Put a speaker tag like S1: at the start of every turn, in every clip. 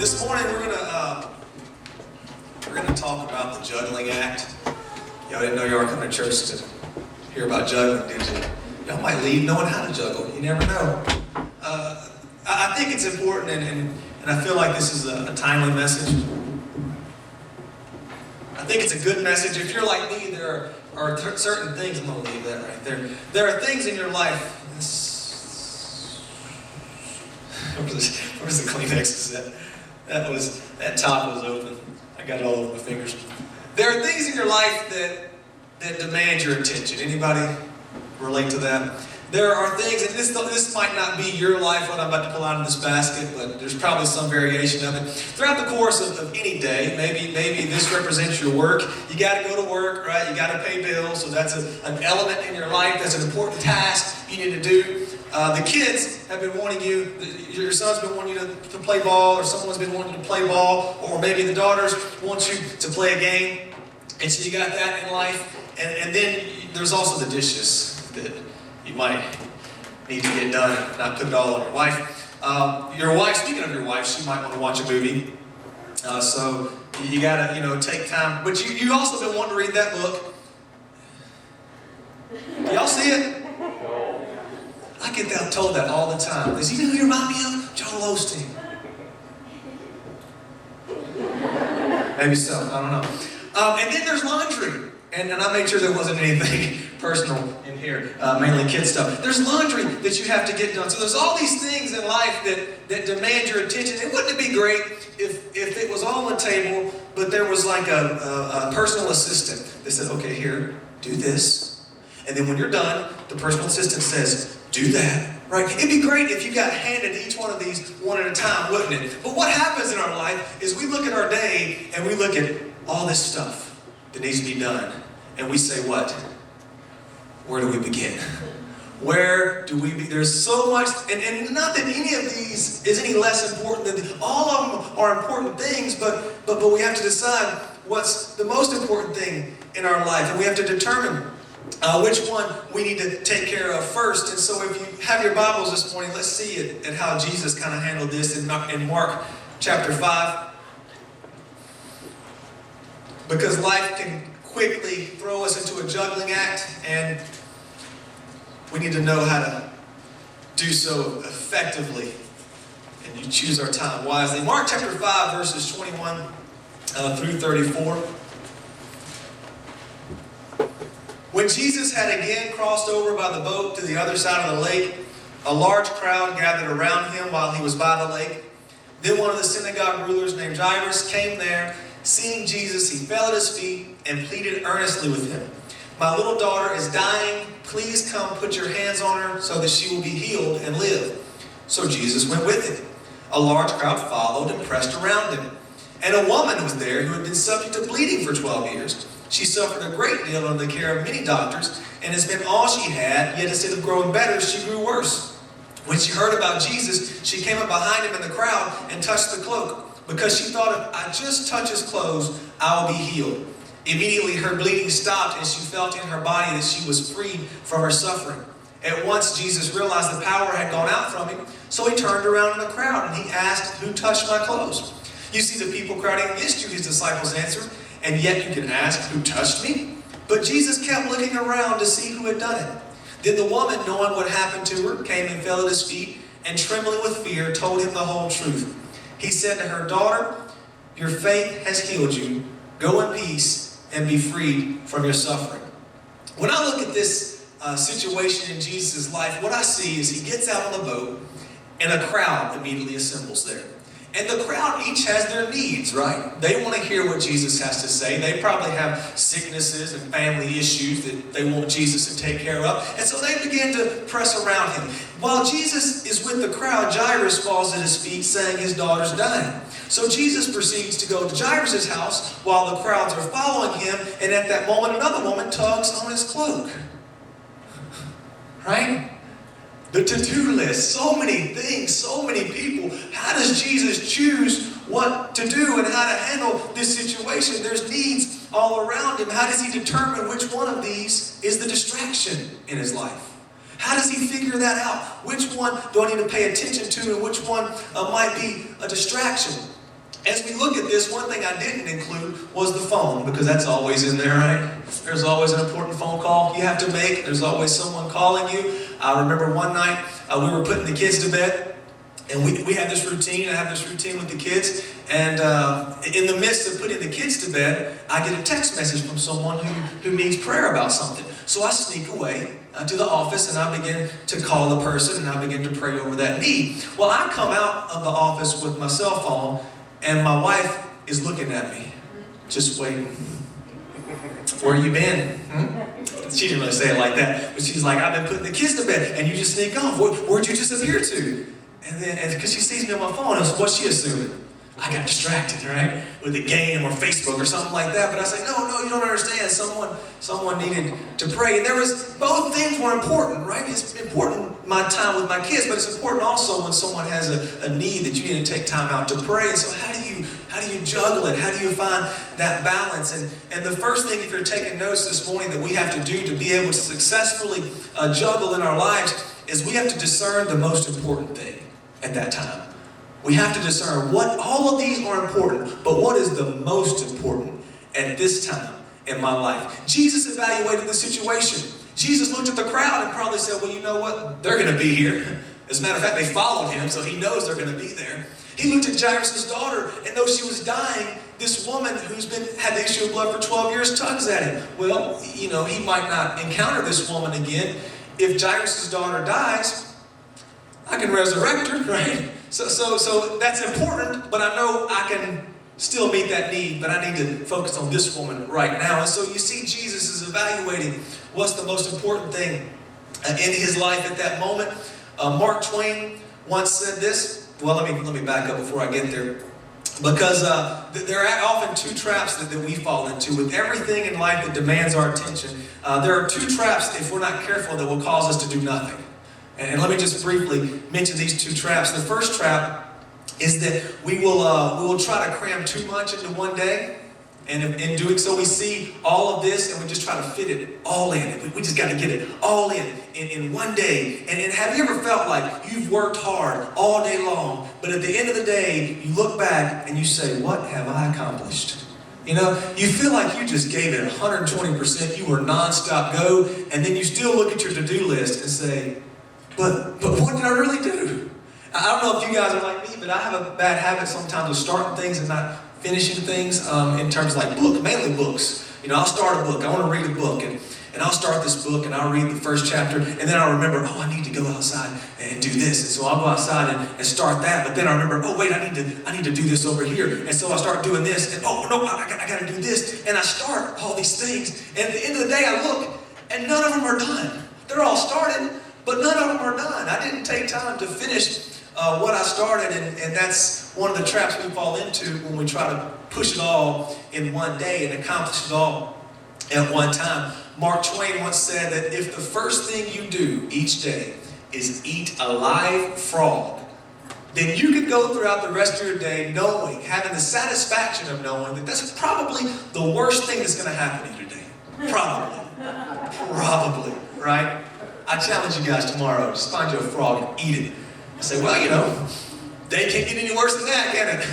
S1: This morning we're gonna talk about the Juggling Act. Y'all didn't know you were coming to church to hear about juggling, did you? Y'all might leave knowing how to juggle. You never know. I think it's important, and I feel like this is a timely message. I think it's a good message. If you're like me, there are certain things. I'm gonna leave that right there. There are things in your life. Where's the Kleenex? That top was open. I got it all over my fingers. There are things in your life that demand your attention. Anybody relate to that? There are things, and this might not be your life, what I'm about to pull out of this basket, but there's probably some variation of it. Throughout the course of any day, maybe this represents your work. You got to go to work, right? You got to pay bills, so that's an element in your life. That's an important task you need to do. The kids have been wanting you, your son's been wanting you to play ball, or someone's been wanting you to play ball, or maybe the daughters want you to play a game, and so you got that in life. And then there's also the dishes that you might need to get done, not put it all on your wife. Your wife, speaking of your wife, she might want to watch a movie. So you gotta, take time. But you also been wanting to read that book. Y'all see it? I get told that all the time. Is he who you remind me of? Joel Osteen. Maybe so, I don't know. And then there's laundry. And I made sure there wasn't anything personal in here, mainly kid stuff. There's laundry that you have to get done. So there's all these things in life that demand your attention. And wouldn't it be great if it was all on the table, but there was like a personal assistant that said, okay, here, do this. And then when you're done, the personal assistant says, do that. Right? It'd be great if you got handed each one of these one at a time, wouldn't it? But what happens in our life is we look at our day and we look at all this stuff that needs to be done. And we say what? Where do we begin? Where do we begin? There's so much, and not that any of these is any less important than all of them are important things, but we have to decide what's the most important thing in our life, and we have to determine which one we need to take care of first. And so if you have your Bibles this morning, let's see at how Jesus kind of handled this in Mark chapter 5. Because life can quickly throw us into a juggling act, and we need to know how to do so effectively, and you choose our time wisely. Mark chapter 5, verses 21 through 34. When Jesus had again crossed over by the boat to the other side of the lake, a large crowd gathered around him while he was by the lake. Then one of the synagogue rulers named Jairus came there. Seeing Jesus, he fell at his feet and pleaded earnestly with him. My little daughter is dying. Please come put your hands on her so that she will be healed and live. So Jesus went with him. A large crowd followed and pressed around him. And a woman was there who had been subject to bleeding for 12 years. She suffered a great deal under the care of many doctors and has been all she had, yet instead of growing better, she grew worse. When she heard about Jesus, she came up behind him in the crowd and touched the cloak, because she thought, if I just touch his clothes, I will be healed. Immediately her bleeding stopped, and she felt in her body that she was freed from her suffering. At once Jesus realized the power had gone out from him, so he turned around in the crowd and he asked, who touched my clothes? You see the people crowding against you, his disciples answered, and yet you can ask, who touched me? But Jesus kept looking around to see who had done it. Then the woman, knowing what happened to her, came and fell at his feet, and trembling with fear, told him the whole truth. He said to her, daughter, your faith has healed you. Go in peace and be freed from your suffering. When I look at this situation in Jesus' life, what I see is he gets out on the boat and a crowd immediately assembles there. And the crowd each has their needs, right? They want to hear what Jesus has to say. They probably have sicknesses and family issues that they want Jesus to take care of. And so they begin to press around him. While Jesus is with the crowd, Jairus falls at his feet saying his daughter's dying. So Jesus proceeds to go to Jairus' house while the crowds are following him. And at that moment, another woman tugs on his cloak. Right? The to-do list, so many things, so many people. How does Jesus choose what to do and how to handle this situation? There's needs all around him. How does he determine which one of these is the distraction in his life? How does he figure that out? Which one do I need to pay attention to and which one might be a distraction? As we look at this, one thing I didn't include was the phone, because that's always in there, right? There's always an important phone call you have to make. There's always someone calling you. I remember one night we were putting the kids to bed, and we had this routine. I have this routine with the kids, and in the midst of putting the kids to bed, I get a text message from someone who needs prayer about something. So I sneak away to the office, and I begin to call the person, and I begin to pray over that need. Well, I come out of the office with my cell phone, and my wife is looking at me, just waiting. Where you been? She didn't really say it like that, but she's like, I've been putting the kids to bed, and you just sneak off. Where'd you disappear to? And because she sees me on my phone, what's she assuming? I got distracted, right? With a game or Facebook or something like that. But I say, no, you don't understand. Someone needed to pray. And both things were important, right? It's important, my time with my kids, but it's important also when someone has a need that you need to take time out to pray. And so how do you juggle it? How do you find that balance? And the first thing, if you're taking notes this morning, that we have to do to be able to successfully juggle in our lives is we have to discern the most important thing at that time. We have to discern what, all of these are important, but what is the most important at this time in my life? Jesus evaluated the situation. Jesus looked at the crowd and probably said, well, you know what? They're going to be here. As a matter of fact, they followed him, so he knows they're going to be there. He looked at Jairus' daughter, and though she was dying, this woman who's had the issue of blood for 12 years tugs at him. Well, he might not encounter this woman again. If Jairus' daughter dies, I can resurrect her, right? So that's important, but I know I can still meet that need, but I need to focus on this woman right now. And so you see Jesus is evaluating what's the most important thing in his life at that moment. Mark Twain once said this. Well, let me back up before I get there. Because there are often two traps that we fall into. With everything in life that demands our attention, there are two traps, if we're not careful, that will cause us to do nothing. And let me just briefly mention these two traps. The first trap is that we will try to cram too much into one day. And in doing so, we see all of this and we just try to fit it all in. We just got to get it all in one day. And have you ever felt like you've worked hard all day long, but at the end of the day, you look back and you say, what have I accomplished? You feel like you just gave it 120%. You were nonstop go. And then you still look at your to-do list and say, but what did I really do? I don't know if you guys are like me, but I have a bad habit sometimes of starting things and not finishing things in terms of like mainly books. I'll start a book. I want to read a book, and I'll start this book, and I'll read the first chapter, and then I'll remember, I need to go outside and do this. And so I'll go outside and start that, but then I remember, wait, I need to do this over here. And so I start doing this, and I got to do this. And I start all these things, and at the end of the day, I look, and none of them are done. They're all started, but none of them are done. I didn't take time to finish what I started, and that's one of the traps we fall into when we try to push it all in one day and accomplish it all at one time. Mark Twain once said that if the first thing you do each day is eat a live frog, then you could go throughout the rest of your day having the satisfaction of knowing that that's probably the worst thing that's going to happen in your day. Probably, right? I challenge you guys tomorrow, just find you a frog and eat it. I say, they can't get any worse than that, can it?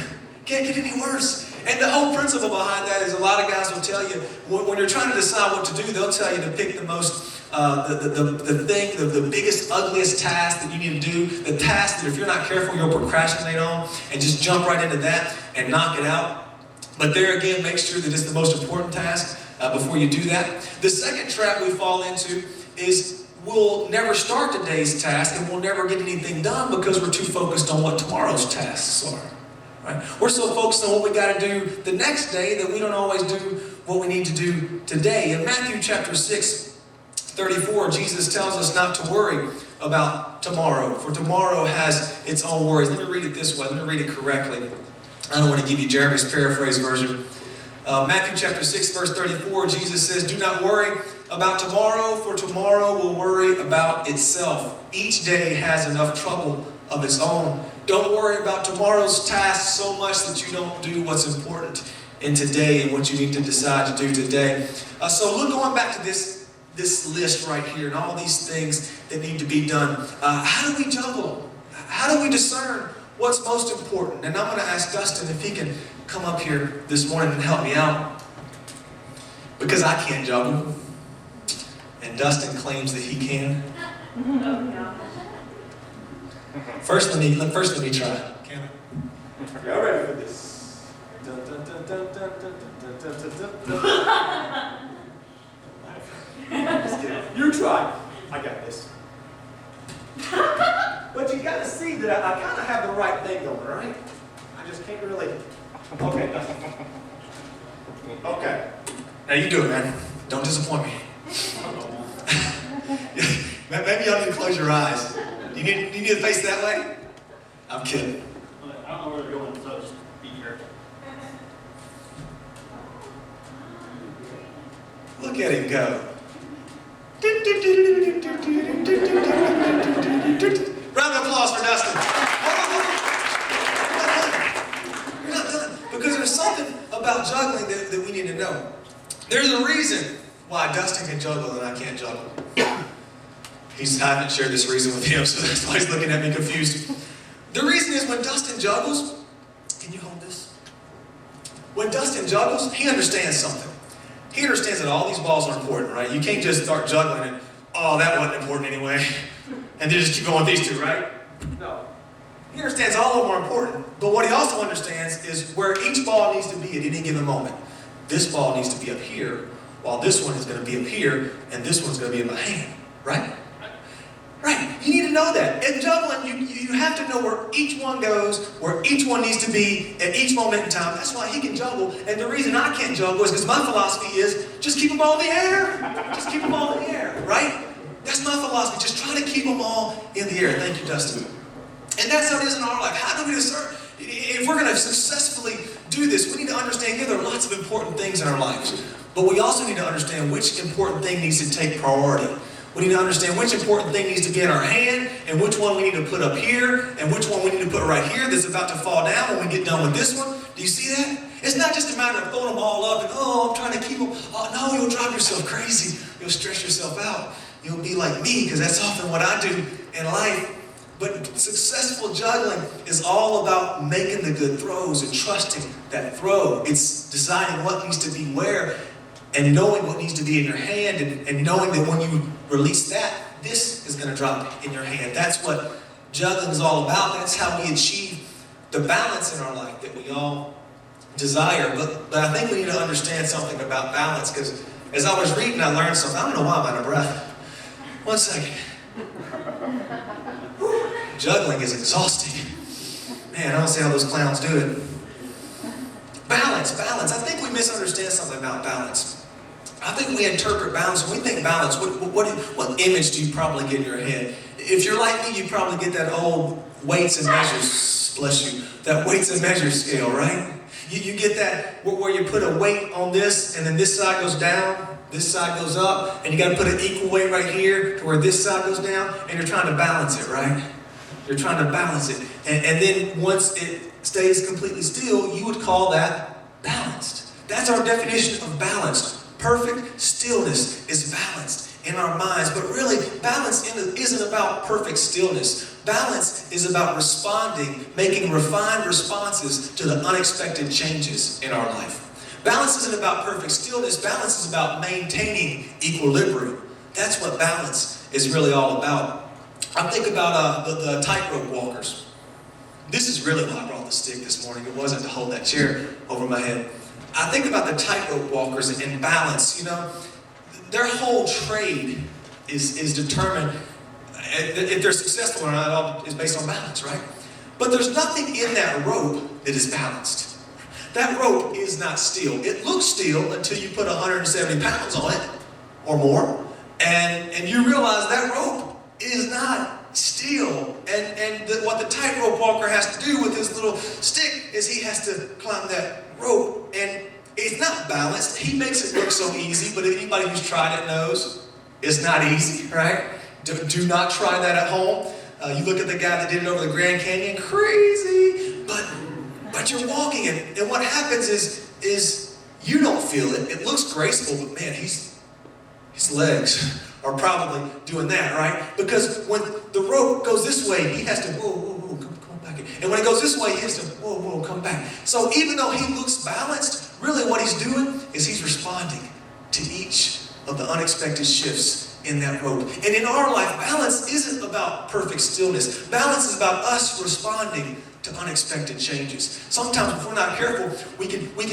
S1: Can't get any worse. And the whole principle behind that is a lot of guys will tell you, when you're trying to decide what to do, they'll tell you to pick the most, the biggest, ugliest task that you need to do, the task that if you're not careful, you'll procrastinate on, and just jump right into that and knock it out. But there again, make sure that it's the most important task before you do that. The second trap we fall into is we'll never start today's task and we'll never get anything done because we're too focused on what tomorrow's tasks are. Right? We're so focused on what we got to do the next day that we don't always do what we need to do today. In Matthew chapter 6:34, Jesus tells us not to worry about tomorrow, for tomorrow has its own worries. Let me read it this way. Let me read it correctly. I don't want to give you Jeremy's paraphrase version. Matthew chapter 6, verse 34, Jesus says, do not worry about tomorrow, for tomorrow will worry about itself. Each day has enough trouble of its own. Don't worry about tomorrow's tasks so much that you don't do what's important in today and what you need to decide to do today. Going back to this list right here and all these things that need to be done. How do we juggle? How do we discern what's most important. And I'm going to ask Dustin if he can come up here this morning and help me out. Because I can't juggle. And Dustin claims that he can. First, let me try. Can I?
S2: Y'all ready for this? Dun, dun, dun, dun, dun, dun, dun, dun, dun, dun. Just kidding. You try. I got this. But you gotta see that I kind of have the right thing going, right? I just can't really. Okay. Okay.
S1: Now you do it, man. Don't disappoint me. Maybe y'all need to close your eyes. You need to face that way? I'm kidding.
S3: I don't know where they're going, so just be careful.
S1: Look at him go. Round of applause for Dustin. You're not done. Because there's something about juggling that we need to know. There's a reason why Dustin can juggle and I can't juggle. I haven't shared this reason with him, so that's why he's looking at me confused. The reason is when Dustin juggles, can you hold this? When Dustin juggles, he understands something. He understands that all these balls are important, right? You can't just start juggling and, oh, that wasn't important anyway, and then just keep going with these two, right? No. He understands all of them are important, but what he also understands is where each ball needs to be at any given moment. This ball needs to be up here, while this one is going to be up here, and this one's going to be in my hand, right? Right, you need to know that. In juggling, you have to know where each one goes, where each one needs to be at each moment in time. That's why he can juggle. And the reason I can't juggle is because my philosophy is just keep them all in the air. Just keep them all in the air, right? That's my philosophy. Just try to keep them all in the air. Thank you, Dustin. And that's how it is in our life. How do we discern? If we're going to successfully do this, we need to understand there are lots of important things in our lives. But we also need to understand which important thing needs to take priority. We need to understand which important thing needs to be in our hand, and which one we need to put up here, and which one we need to put right here that's about to fall down when we get done with this one. Do you see that? It's not just a matter of throwing them all up and, oh, I'm trying to keep them. Oh, no, you'll drive yourself crazy. You'll stress yourself out. You'll be like me, because that's often what I do in life. But successful juggling is all about making the good throws and trusting that throw. It's deciding what needs to be where, and knowing what needs to be in your hand, and knowing that when you release that, this is going to drop in your hand. That's what juggling is all about. That's how we achieve the balance in our life that we all desire. But I think we need to understand something about balance, because as I was reading, I learned something. I don't know why I'm out of breath. One second. Juggling is exhausting. Man, I don't see how those clowns do it. Balance. I think we misunderstand something about balance. I think we interpret balance. When we think balance, what image do you probably get in your head? If you're like me, you probably get that old weights and measures, bless you, that weights and measures scale, right? You get that where you put a weight on this, and then this side goes down, this side goes up, and you got to put an equal weight right here to where this side goes down, and you're trying to balance it, right? You're trying to balance it. And then once it stays completely still, you would call that balanced. That's our definition of balanced. Perfect stillness is balanced in our minds. But really, balance isn't about perfect stillness. Balance is about responding, making refined responses to the unexpected changes in our life. Balance isn't about perfect stillness. Balance is about maintaining equilibrium. That's what balance is really all about. I think about the tightrope walkers. This is really why I brought the stick this morning. It wasn't to hold that chair over my head. I think about the tightrope walkers and balance. You know, their whole trade is determined, if they're successful or not, it all is based on balance, right? But there's nothing in that rope that is balanced. That rope is not steel. It looks steel until you put 170 pounds on it or more, and you realize that rope is not steel. And what the tightrope walker has to do with his little stick is he has to climb that rope, and it's not balanced. He makes it look so easy, but anybody who's tried it knows it's not easy, right? Do not try that at home. You look at the guy that did it over the Grand Canyon, crazy, but you're walking it, and what happens is you don't feel it. It looks graceful, but man, his legs are probably doing that, right? Because when the rope goes this way, he has to, whoa, come back in. And when it goes this way, he hits him, whoa, come back. So even though he looks balanced, really what he's doing is he's responding to each of the unexpected shifts in that rope. And in our life, balance isn't about perfect stillness. Balance is about us responding to unexpected changes. Sometimes if we're not careful,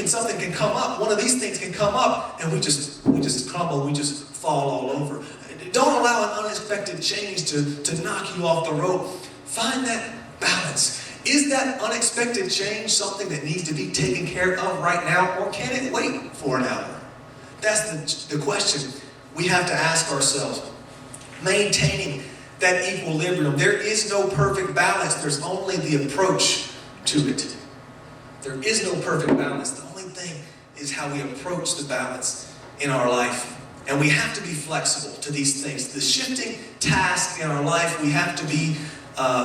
S1: something can come up. One of these things can come up and we just crumble, we just fall all over. Don't allow an unexpected change to knock you off the rope. Find that balance. Is that unexpected change something that needs to be taken care of right now, or can it wait for an hour? That's the question we have to ask ourselves. Maintaining that equilibrium. There is no perfect balance. There's only the approach to it. There is no perfect balance. The only thing is how we approach the balance in our life. And we have to be flexible to these things. The shifting task in our life, we have to be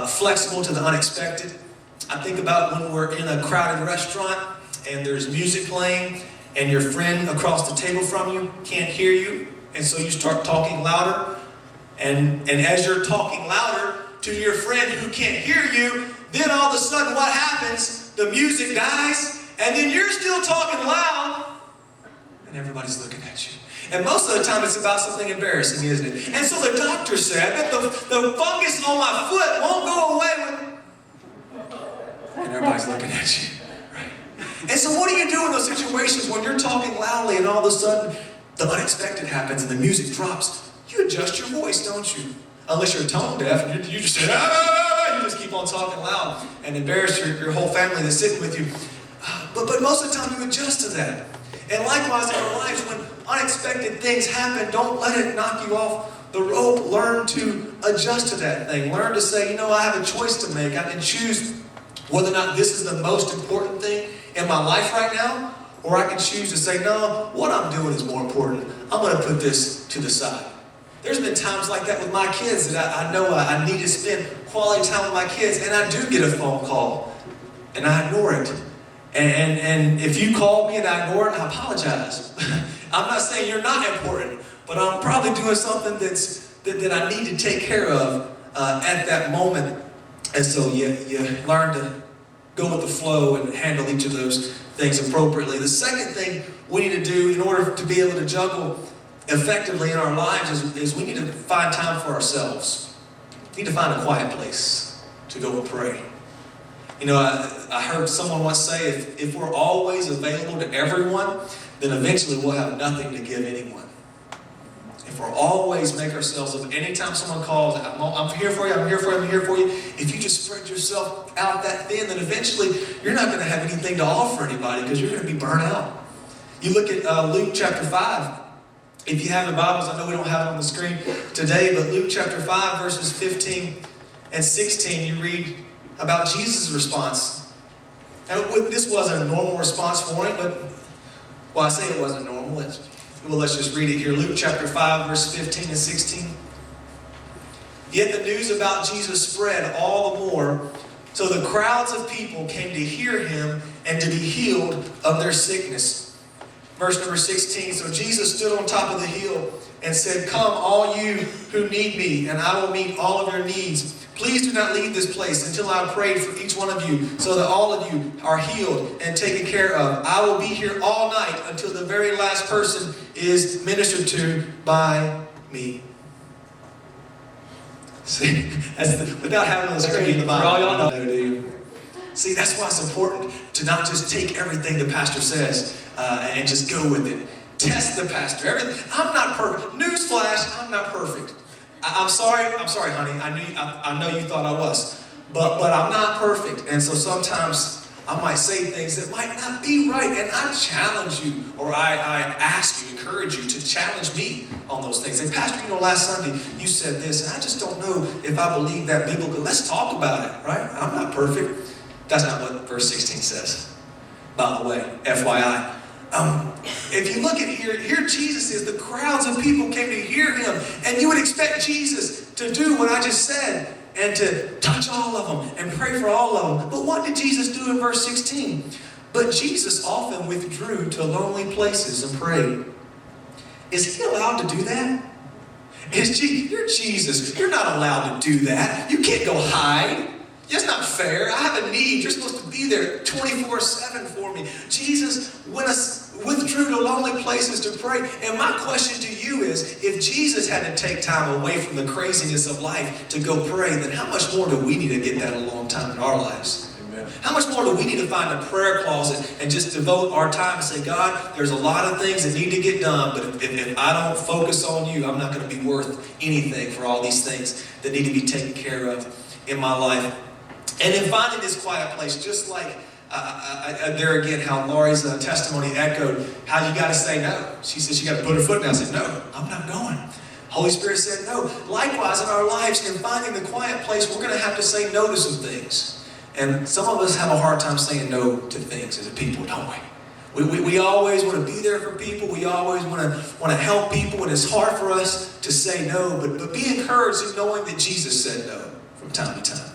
S1: flexible to the unexpected. I think about when we're in a crowded restaurant and there's music playing and your friend across the table from you can't hear you, and so you start talking louder. And as you're talking louder to your friend who can't hear you, then all of a sudden what happens? The music dies, and then you're still talking loud, and everybody's looking at you. And most of the time it's about something embarrassing, isn't it? And so the doctor said that the fungus on my foot won't go away and everybody's looking at you. Right? And so what do you do in those situations when you're talking loudly and all of a sudden the unexpected happens and the music drops? You adjust your voice, don't you? Unless you're tone deaf and you just say, you just keep on talking loud and embarrass your whole family that's sitting with you. But most of the time you adjust to that. And likewise in our lives, when unexpected things happen, don't let it knock you off the rope. Learn to adjust to that thing. Learn to say, I have a choice to make. I can choose whether or not this is the most important thing in my life right now, or I can choose to say, no, what I'm doing is more important. I'm going to put this to the side. There's been times like that with my kids that I know I need to spend quality time with my kids, and I do get a phone call, and I ignore it. And if you call me and I ignore it, I apologize. I'm not saying you're not important, but I'm probably doing something that I need to take care of at that moment. And so you learn to go with the flow and handle each of those things appropriately. The second thing we need to do in order to be able to juggle effectively in our lives is we need to find time for ourselves. We need to find a quiet place to go and pray. I heard someone once say, if we're always available to everyone, then eventually we'll have nothing to give anyone. If we're always make ourselves, anytime someone calls, I'm here for you, I'm here for you, I'm here for you. If you just spread yourself out that thin, then eventually you're not going to have anything to offer anybody because you're going to be burnt out. You look at Luke chapter 5. If you have your Bibles, I know we don't have it on the screen today, but Luke chapter 5, verses 15 and 16, you read about Jesus' response. And this wasn't a normal response for him, I say it wasn't normal. Let's just read it here. Luke chapter 5, verse 15 and 16. Yet the news about Jesus spread all the more, so the crowds of people came to hear him and to be healed of their sickness. Verse number 16, so Jesus stood on top of the hill and said, come, all you who need me, and I will meet all of your needs. Please do not leave this place until I have prayed for each one of you, so that all of you are healed and taken care of. I will be here all night until the very last person is ministered to by me. See, without having on the screen, the Bible, all y'all know, do you? See, that's why it's important to not just take everything the pastor says and just go with it. Test the pastor. I'm not perfect. Newsflash, I'm not perfect. I'm sorry, honey. I know you thought I was, but I'm not perfect, and so sometimes I might say things that might not be right, and I challenge you, or I ask you, encourage you to challenge me on those things. And Pastor, last Sunday you said this, and I just don't know if I believe that biblically. Let's talk about it, right? I'm not perfect. That's not what verse 16 says, by the way, FYI. If you look at here Jesus is, the crowds of people came to hear him, and you would expect Jesus to do what I just said, and to touch all of them, and pray for all of them. But what did Jesus do in verse 16? But Jesus often withdrew to lonely places and prayed. Is he allowed to do that? You're Jesus. You're not allowed to do that. You can't go hide. It's not fair. I have a need. You're supposed to be there 24/7 for me. Jesus withdrew to lonely places to pray. And my question to you is, if Jesus had to take time away from the craziness of life to go pray, then how much more do we need to get that alone time in our lives?
S2: Amen.
S1: How much more do we need to find a prayer closet and just devote our time and say, God, there's a lot of things that need to get done, but if I don't focus on you, I'm not going to be worth anything for all these things that need to be taken care of in my life. And in finding this quiet place, just like there again, how Laurie's testimony echoed, how you got to say no. She said she got to put her foot down and say, no, I'm not going. Holy Spirit said no. Likewise, in our lives, in finding the quiet place, we're going to have to say no to some things. And some of us have a hard time saying no to things as a people, don't we? We always want to be there for people. We always want to help people, and it's hard for us to say no. But be encouraged in knowing that Jesus said no from time to time.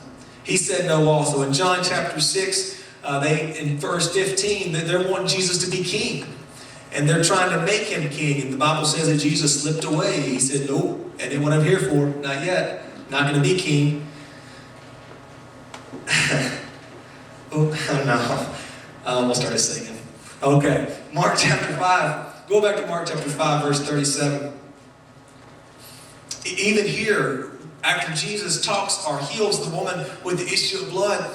S1: He said no also. In John chapter 6, in verse 15, they're wanting Jesus to be king. And they're trying to make him king. And the Bible says that Jesus slipped away. He said, nope, that ain't what I'm here for. Not yet. Not going to be king. Oh, no. I almost started singing. Okay. Mark chapter 5. Go back to Mark chapter 5, verse 37. Even here, after Jesus talks or heals the woman with the issue of blood,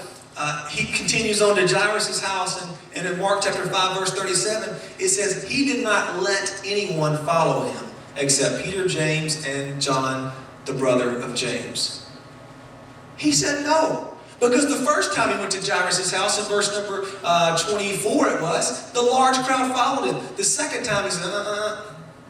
S1: he continues on to Jairus' house, and in Mark chapter 5, verse 37, it says, he did not let anyone follow him except Peter, James, and John, the brother of James. He said no. Because the first time he went to Jairus' house, in verse number 24 it was, the large crowd followed him. The second time he said,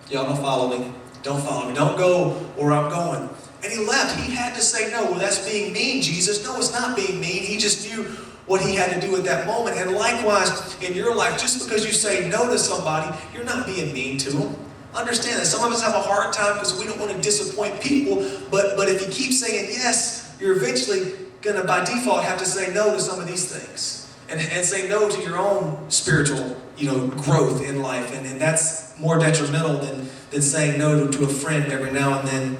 S1: y'all don't follow me. Don't follow me. Don't go where I'm going. And he left. He had to say no. Well, that's being mean, Jesus. No, it's not being mean. He just knew what he had to do at that moment. And likewise, in your life, just because you say no to somebody, you're not being mean to them. Understand that some of us have a hard time because we don't want to disappoint people. But if you keep saying yes, you're eventually going to, by default, have to say no to some of these things. And say no to your own spiritual, growth in life. And that's more detrimental than saying no to a friend every now and then.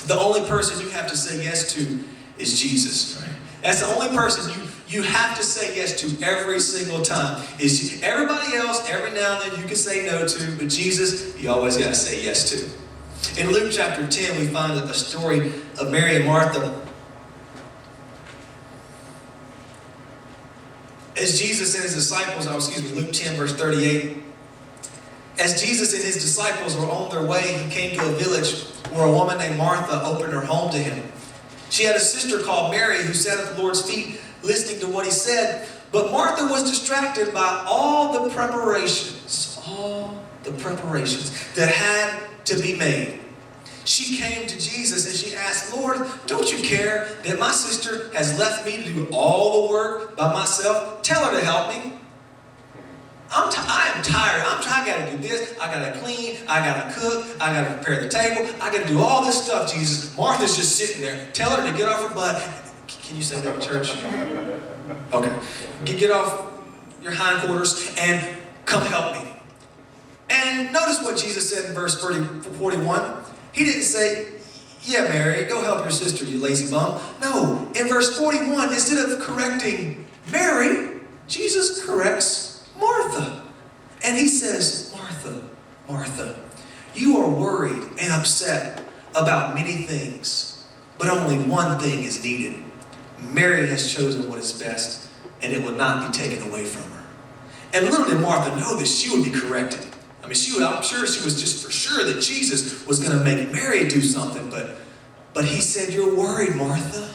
S1: The only person you have to say yes to is Jesus. Right? That's the only person you have to say yes to every single time. Is everybody else, every now and then you can say no to, but Jesus, you always got to say yes to. In Luke chapter 10, we find a story of Mary and Martha. As Jesus and his disciples, Luke 10, verse 38. As Jesus and his disciples were on their way, he came to a village where a woman named Martha opened her home to him. She had a sister called Mary who sat at the Lord's feet listening to what he said. But Martha was distracted by all the preparations that had to be made. She came to Jesus and she asked, Lord, don't you care that my sister has left me to do all the work by myself? Tell her to help me. I am tired. I got to do this. I got to clean. I got to cook. I got to prepare the table. I got to do all this stuff, Jesus. Martha's just sitting there. Tell her to get off her butt. Can you say that in church? Okay. Get off your hindquarters and come help me. And notice what Jesus said in verse 41. He didn't say, yeah, Mary, go help your sister, you lazy bum. No. In verse 41, instead of correcting Mary, Jesus corrects Martha. And he says, Martha, Martha, you are worried and upset about many things, but only one thing is needed. Mary has chosen what is best, and it will not be taken away from her. And little did Martha know that she would be corrected. I'm sure she was just for sure that Jesus was going to make Mary do something, but he said, you're worried, Martha.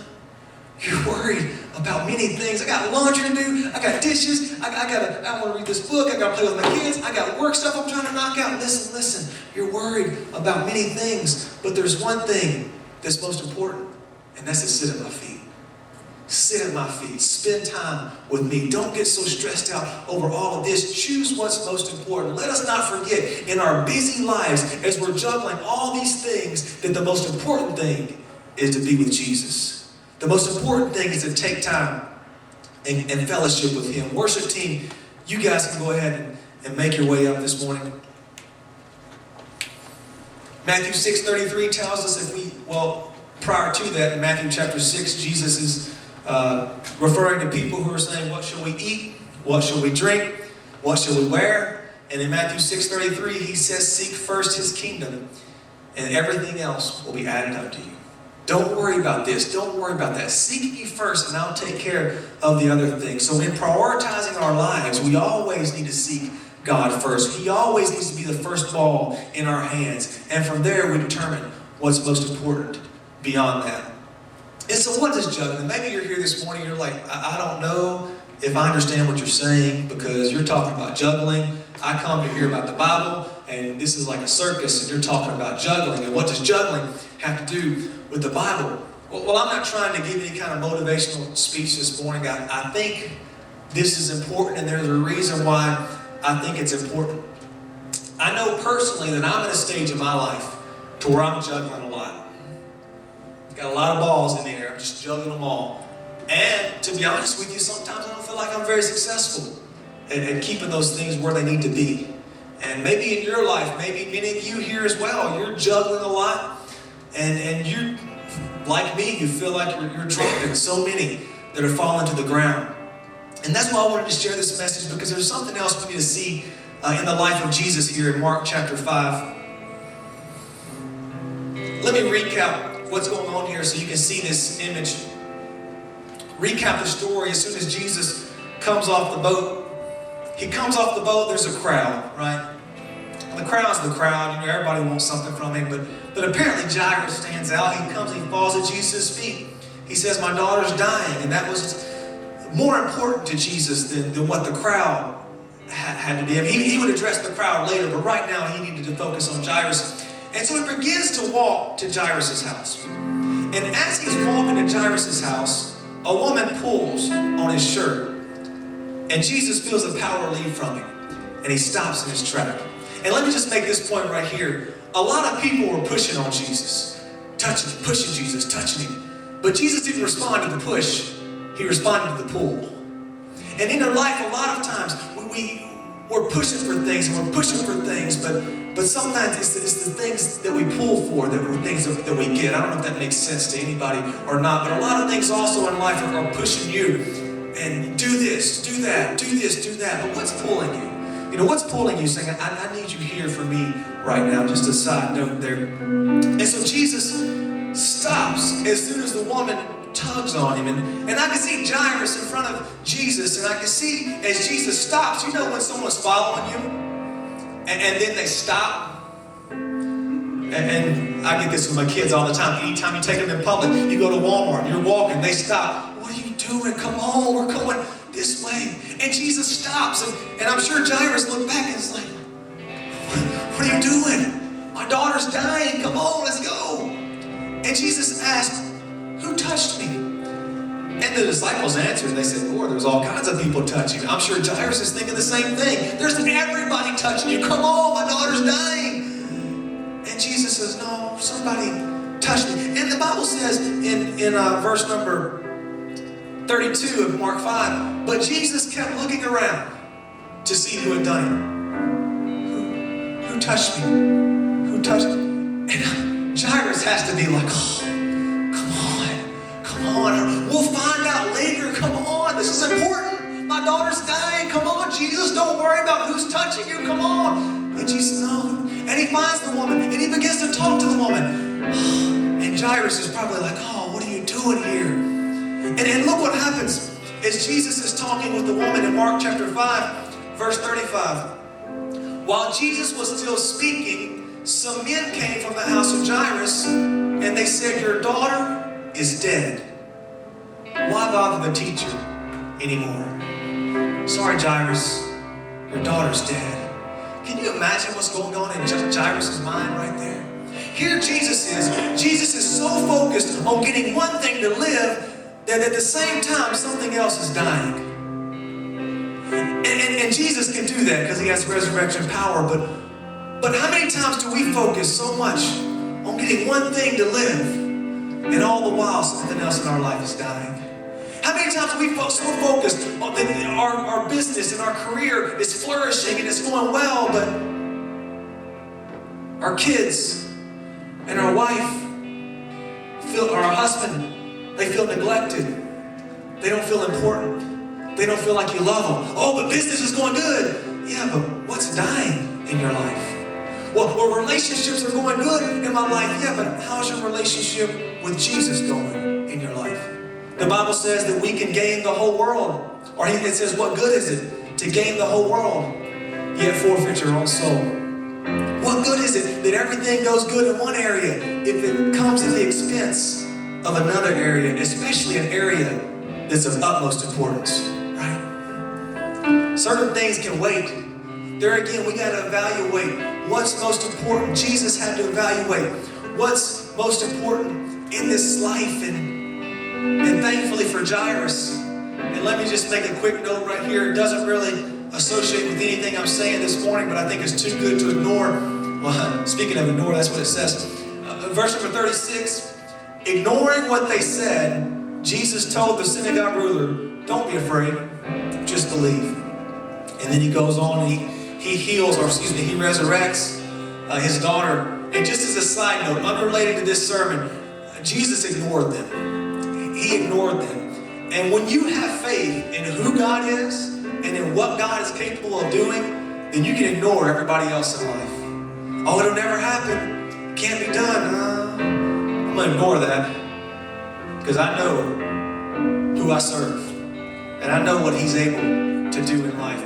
S1: You're worried about many things. I got laundry to do. I got dishes. I want to read this book. I got to play with my kids. I got work stuff I'm trying to knock out. Listen. You're worried about many things, but there's one thing that's most important, and that's to sit at my feet. Sit at my feet. Spend time with me. Don't get so stressed out over all of this. Choose what's most important. Let us not forget in our busy lives as we're juggling all these things that the most important thing is to be with Jesus. The most important thing is to take time and fellowship with him. Worship team, you guys can go ahead and make your way up this morning. Matthew 6:33 tells us prior to that, in Matthew chapter 6, Jesus is referring to people who are saying, what shall we eat? What shall we drink? What shall we wear? And in Matthew 6:33, he says, seek first his kingdom, and everything else will be added unto you. Don't worry about this. Don't worry about that. Seek ye first, and I'll take care of the other things. So in prioritizing our lives, we always need to seek God first. He always needs to be the first ball in our hands. And from there, we determine what's most important beyond that. And so what is juggling? Maybe you're here this morning, you're like, I don't know if I understand what you're saying, because you're talking about juggling. I come to hear about the Bible, and this is like a circus, and you're talking about juggling. And what does juggling have to do with the Bible? Well, I'm not trying to give any kind of motivational speech this morning. I think this is important, and there's a reason why I think it's important. I know personally that I'm at a stage in my life to where I'm juggling a lot. Got a lot of balls in the air. I'm just juggling them all. And to be honest with you, sometimes I don't feel like I'm very successful at keeping those things where they need to be. And maybe in your life, maybe many of you here as well, you're juggling a lot. And you, like me, you feel like you're dropping so many that are falling to the ground. And that's why I wanted to share this message, because there's something else we need to see in the life of Jesus here in Mark chapter 5. Let me recap what's going on here so you can see this image. Recap the story. As soon as Jesus comes off the boat, he comes off the boat, there's a crowd, right? And the crowd's the crowd, you know, everybody wants something from him, but apparently Jairus stands out. He comes, he falls at Jesus' feet. He says, my daughter's dying, and that was more important to Jesus than what the crowd had to be. I mean, he would address the crowd later, but right now he needed to focus on Jairus. And so he begins to walk to Jairus' house. And as he's walking to Jairus' house, a woman pulls on his shirt. And Jesus feels the power leave from him. And he stops in his track. And let me just make this point right here. A lot of people were pushing on Jesus. Touching him, pushing Jesus, touching him. But Jesus didn't respond to the push. He responded to the pull. And in our life, a lot of times, we're pushing for things, and we're pushing for things, but sometimes it's the things that we pull for that are things that we get. I don't know if that makes sense to anybody or not, but a lot of things also in life are pushing you. And do this, do that, do this, do that. But what's pulling you? You know, what's pulling you? Saying, I need you here for me right now. Just a side note there. And so Jesus stops as soon as the woman tugs on him. And I can see Jairus in front of Jesus. And I can see as Jesus stops, you know when someone's following you and then they stop. And I get this with my kids all the time. Anytime you take them in public, you go to Walmart, you're walking, they stop. What are you doing? Come on, we're going this way. And Jesus stops. And I'm sure Jairus looked back and is like, what are you doing? My daughter's dying. Come on, let's go. And Jesus asked, who touched me? And the disciples answered, and they said, Lord, there's all kinds of people touching you. I'm sure Jairus is thinking the same thing. There's everybody touching you. Come on, my daughter's dying. And Jesus says, no, somebody touched me. And the Bible says in verse number 32 of Mark 5, but Jesus kept looking around to see who had done it. Who touched me? Who touched me? And Jairus has to be like, oh, come on. We'll find out later. Come on. This is important. My daughter's dying. Come on, Jesus. Don't worry about who's touching you. Come on. And Jesus, no. And he finds the woman and he begins to talk to the woman. And Jairus is probably like, oh, what are you doing here? And look what happens as Jesus is talking with the woman in Mark chapter 5, verse 35. While Jesus was still speaking, some men came from the house of Jairus, and they said, your daughter is dead. Why bother the teacher anymore? Sorry, Jairus, your daughter's dead. Can you imagine what's going on in Jairus' mind right there? Here Jesus is. Jesus is so focused on getting one thing to live that at the same time something else is dying. And Jesus can do that because he has resurrection power. But how many times do we focus so much on getting one thing to live, and all the while something else in our life is dying? How many times are we so focused on that our business and our career is flourishing and it's going well, but our kids and our wife, our husband, they feel neglected. They don't feel important. They don't feel like you love them. Oh, but business is going good. Yeah, but what's dying in your life? Well, relationships are going good in my life. Yeah, but how's your relationship with Jesus going in your life? The Bible says that we can gain the whole world. Or it says, what good is it to gain the whole world, yet forfeit your own soul? What good is it that everything goes good in one area if it comes at the expense of another area, especially an area that's of utmost importance, right? Certain things can wait. There again, we got to evaluate what's most important. Jesus had to evaluate what's most important in this life, and thankfully for Jairus. And let me just make a quick note right here. It doesn't really associate with anything I'm saying this morning, but I think it's too good to ignore. Well, speaking of ignore, that's what it says. Verse number 36, ignoring what they said, Jesus told the synagogue ruler, don't be afraid, just believe. And then he goes on and he heals, or excuse me, he resurrects his daughter. And just as a side note, unrelated to this sermon, Jesus ignored them. He ignored them. And when you have faith in who God is and in what God is capable of doing, then you can ignore everybody else in life. Oh, it'll never happen. Can't be done. I'm going to ignore that because I know who I serve. And I know what He's able to do in life.